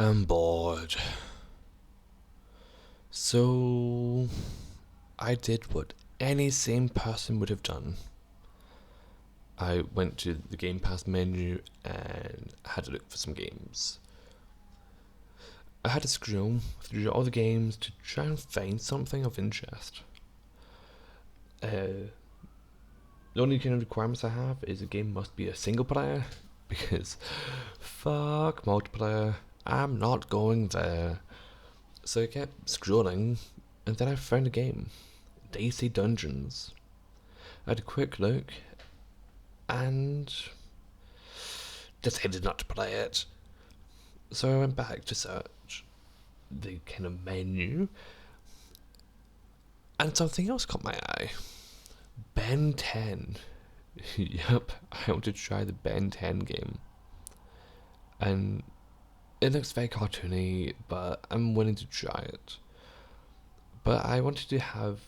I'm bored. So I did what any sane person would have done. I went to the Game Pass menu and had to look for some games. I had to scroll through all the games to try and find something of interest. The only kind of requirements I have is a game must be a single player, because fuck multiplayer, I'm not going there. So I kept scrolling, and then I found a game, Daisy Dungeons. I had a quick look, and decided not to play it. So I went back to search the kind of menu, and something else caught my eye. Ben 10. Yep, I want to try the Ben 10 game. And it looks very cartoony, but I'm willing to try it. But I wanted to have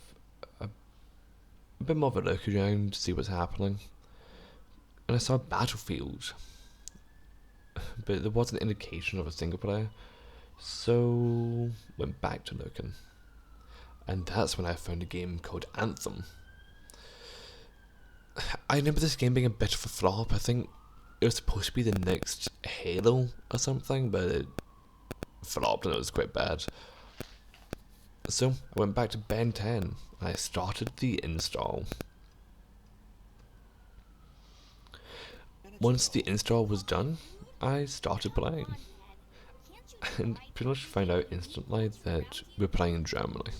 a bit more of a look around to see what's happening. And I saw Battlefield, but there was an indication of a single player, so went back to looking. And that's when I found a game called Anthem. I remember this game being a bit of a flop. I think it was supposed to be the next Halo or something, but it flopped and it was quite bad. So I went back to Ben 10 and I started the install. Once the install was done, I started playing. And pretty much found out instantly that we're playing in Germany.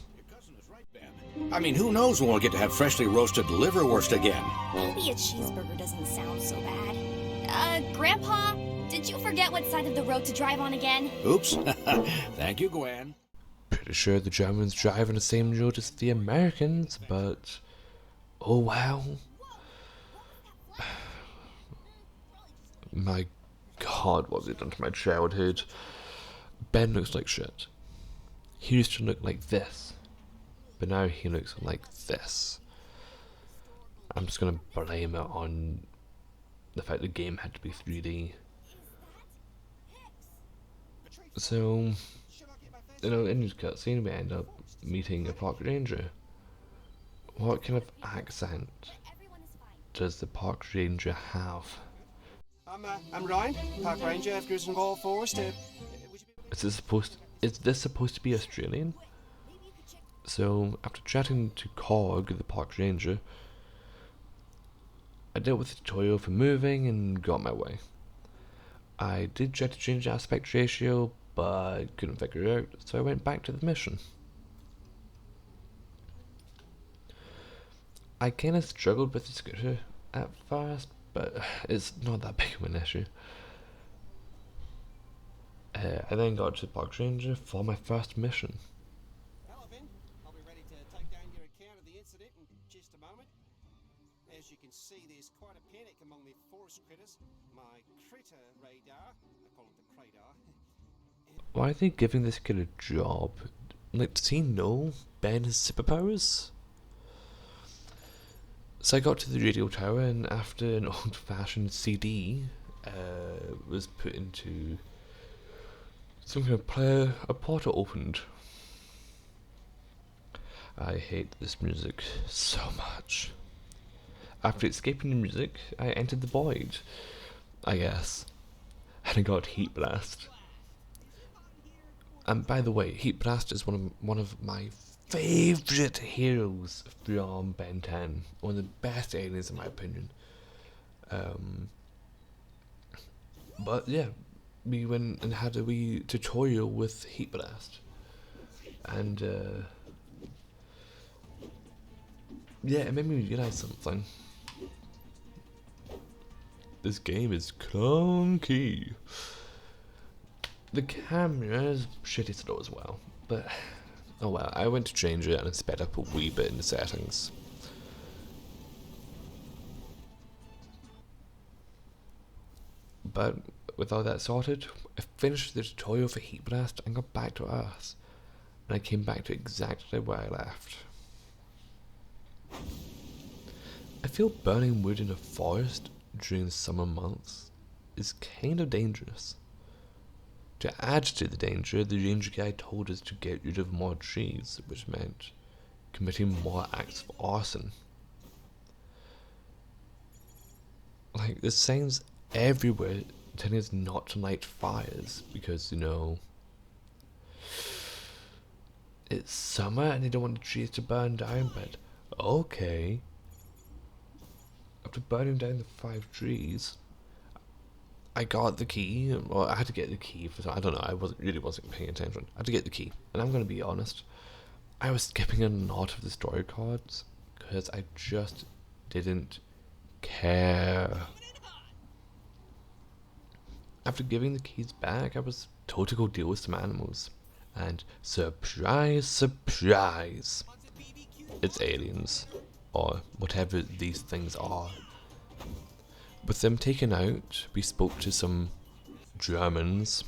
I mean, who knows when we'll get to have freshly roasted liverwurst again? Maybe a cheeseburger doesn't sound so bad. Grandpa, did you forget what side of the road to drive on again? Oops. Thank you, Gwen. Pretty sure the Germans drive on the same road as the Americans, but oh wow. My god, what have they done to my childhood? Ben looks like shit. He used to look like this, but now he looks like this. I'm just gonna blame it on the fact the game had to be 3D. So, in this cutscene we end up meeting a park ranger. What kind of accent does the park ranger have? I'm Ryan, Park Ranger of Griswold Forest. Is this supposed to be Australian? So, after chatting to Cog, the park ranger, I dealt with the tutorial for moving and got my way. I did try to change the aspect ratio, but couldn't figure it out, so I went back to the mission. I kinda struggled with the scooter at first, but it's not that big of an issue. I then got to the park ranger for my first mission. Hello, Ben. I'll be ready to take down your account of the incident in just a moment. As you can see, there's quite a panic among the forest critters. My critter radar, I call it the Cradar. Why are they giving this kid a job? Like, does he know Ben has superpowers? So I got to the radio tower, and after an old-fashioned CD was put into some kind of player, a portal opened. I hate this music so much. After escaping the music, I entered the void, I guess, and I got Heat Blast. And by the way, Heat Blast is one of my favourite heroes from Ben 10. One of the best aliens in my opinion. But yeah, we went and had a wee tutorial with Heat Blast. And yeah, it made me realise something. This game is clunky. The camera is shitty slow as well, but oh well, I went to change it and it sped up a wee bit in the settings. But with all that sorted, I finished the tutorial for Heat Blast and got back to Earth. And I came back to exactly where I left. I feel burning wood in a forest during the summer months is kind of dangerous. To add to the danger, the ranger guy told us to get rid of more trees, which meant committing more acts of arson. Like, there's signs everywhere telling us not to light fires because, you know, it's summer and they don't want the trees to burn down, but okay. After burning down the 5 trees, I got the key. Well, I had to get the key for some, I don't know, I wasn't paying attention. I had to get the key, and I'm gonna be honest, I was skipping a lot of the story cards because I just didn't care. After giving the keys back, I was told to go deal with some animals, and surprise, surprise, it's aliens, or whatever these things are. With them taken out, we spoke to some Germans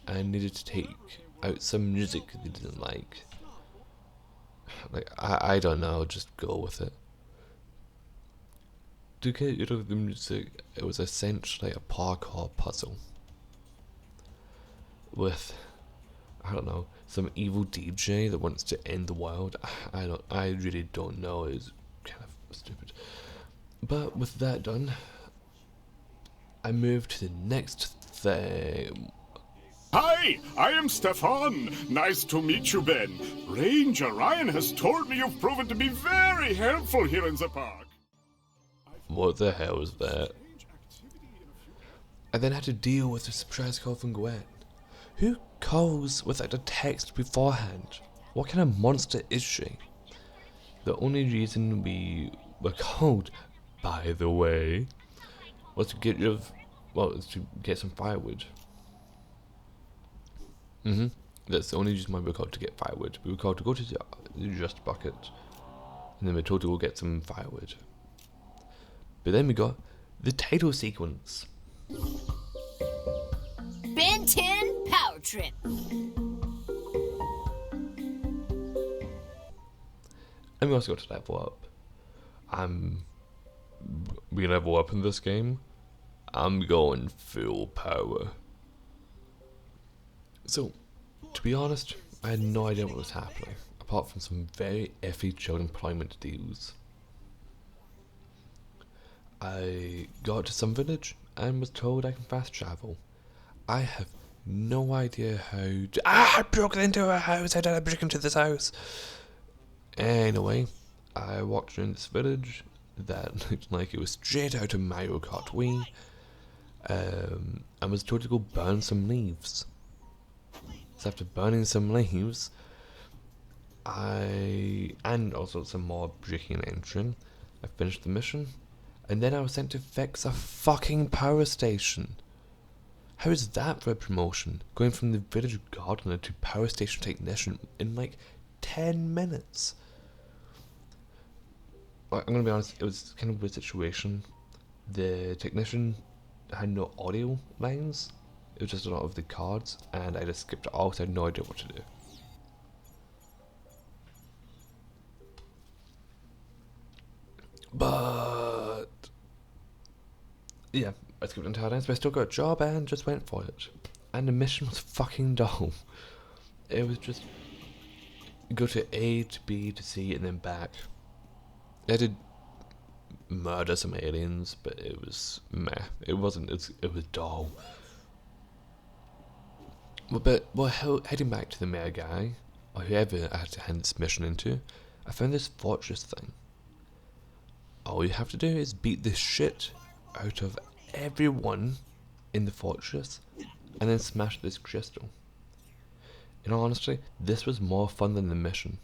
and needed to take out some music they didn't like. Like, I don't know, just go with it. To get rid of the music, it was essentially a parkour puzzle. With, I don't know, some evil DJ that wants to end the world. I really don't know, it's kind of stupid. But with that done, I moved to the next thing. Hi, I am Stefan. Nice to meet you, Ben. Ranger Ryan has told me you've proven to be very helpful here in the park. What the hell is that? I then had to deal with a surprise call from Gwen. Who calls without a text beforehand? What kind of monster is she? The only reason we were called, by the way, was to get rid of, well, to get some firewood. That's the only reason why we were called, to get firewood. We were called to go to the Just Bucket, and then we were told to go get some firewood. But then we got the title sequence. Ben 10 Power Trip. And we also got to level up. We level up in this game. I'm going full power. So, to be honest, I had no idea what was happening, apart from some very iffy child employment deals. I got to some village and was told I can fast travel. I have no idea how to... I broke into a house! How did I break into this house? Anyway, I walked around this village that looked like it was straight out of Mario Kart Wii. I was told to go burn some leaves. So after burning some leaves, and also some more breaking and entering, I finished the mission, and then I was sent to fix a fucking power station. How is that for a promotion? Going from the village gardener to power station technician in like 10 minutes. I'm gonna be honest, it was kind of a weird situation. The technician had no audio lines. It was just a lot of the cards, and I just skipped it all because I had no idea what to do. But yeah, I skipped entire lines, but I still got a job and just went for it. And the mission was fucking dull. It was just go to A to B to C and then back. I did murder some aliens, but it was meh. It was dull. But heading back to the mayor guy, or whoever I had to hand this mission into, I found this fortress thing. All you have to do is beat the shit out of everyone in the fortress, and then smash this crystal. In all honesty, this was more fun than the mission.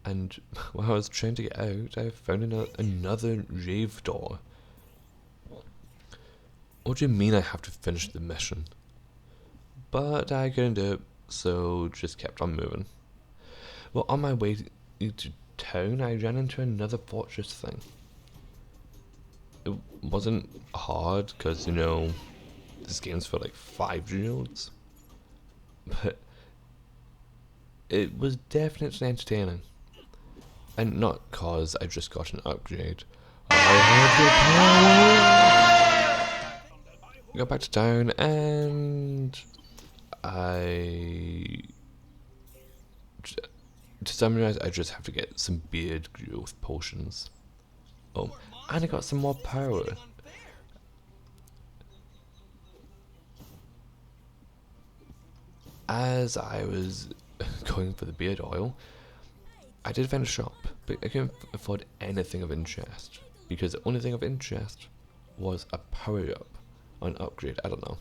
And while I was trying to get out, I found another rave door. What do you mean I have to finish the mission? But I couldn't do it, so just kept on moving. Well, on my way to town, I ran into another fortress thing. It wasn't hard, because, you know, this game's for like 5-year-olds. But it was definitely entertaining. And not cause I just got an upgrade. I have the power! Got back to town and To summarize, I just have to get some beard growth potions. Oh, and I got some more power. As I was going for the beard oil, I did find a shop, but I couldn't afford anything of interest, because the only thing of interest was a power up or an upgrade. I don't know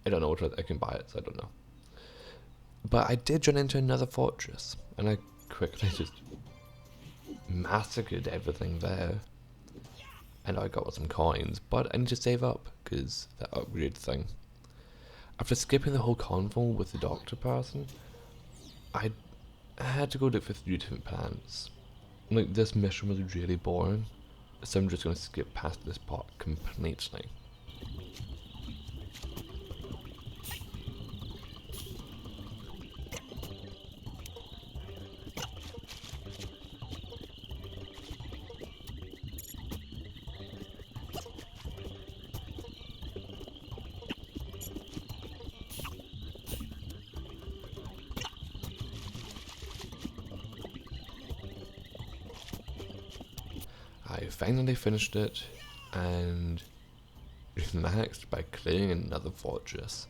what I can buy it, so I don't know. But I did run into another fortress, and I quickly just massacred everything there. And I got some coins, but I need to save up, because that upgrade thing. After skipping the whole convo with the doctor person, I had to go look for 3 different plants. Like, this mission was really boring, so I'm just going to skip past this part completely. I finally finished it and relaxed by clearing another fortress.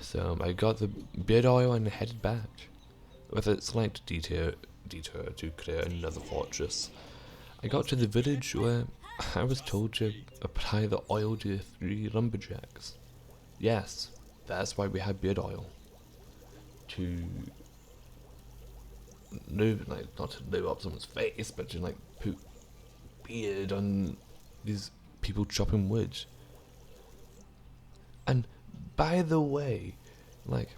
So I got the beard oil and headed back, with a slight detour to clear another fortress. I got to the village where I was told to apply the oil to the 3 lumberjacks. Yes, that's why we had beard oil. To lube, like, not to lube up someone's face, but to like put beard on these people chopping wood. And by the way, like,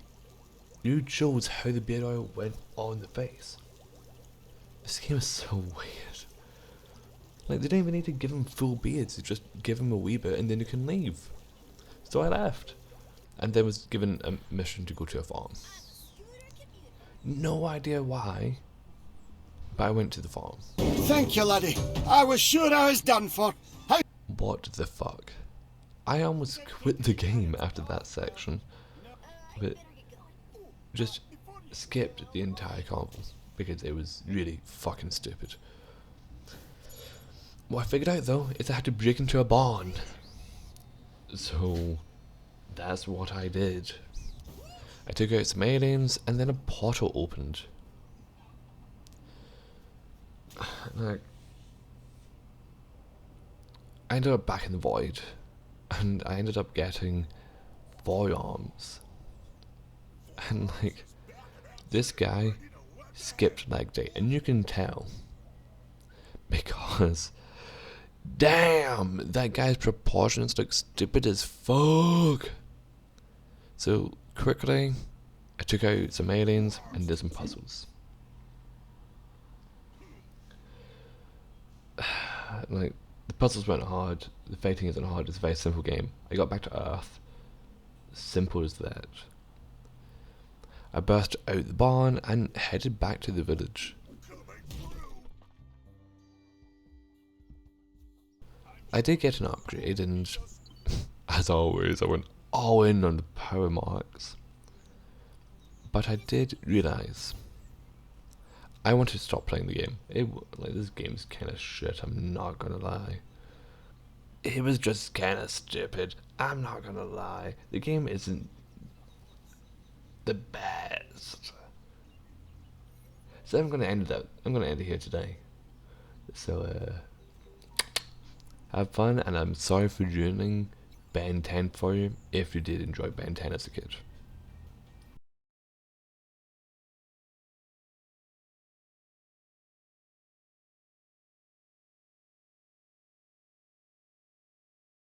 you chose how the beard oil went on the face. This game is so weird. Like, they don't even need to give him full beards, they just give him a wee bit and then you can leave. So I left, and then was given a mission to go to a farm. No idea why, but I went to the farm. Thank you, laddie. I was sure I was done for. How What the fuck? I almost quit the game after that section, but just skipped the entire convo because it was really fucking stupid. What I figured out though is I had to break into a barn. So that's what I did. I took out some aliens and then a portal opened. Like, I ended up back in the void, and I ended up getting 4 arms. And like, this guy skipped leg day, and you can tell, because damn, that guy's proportions look stupid as fuck. So quickly, I took out some aliens and did some puzzles. Like, the puzzles weren't hard, the fighting isn't hard, it's a very simple game. I got back to Earth. Simple as that. I burst out the barn and headed back to the village. I did get an upgrade, and as always, I went all in on the power marks. But I did realise I wanted to stop playing the game. Like, this game's kind of shit, I'm not gonna lie. It was just kind of stupid, I'm not gonna lie. The game isn't the best. So I'm gonna end it here today. So have fun, and I'm sorry for ruining Ben 10 for you if you did enjoy Ben 10 as a kid.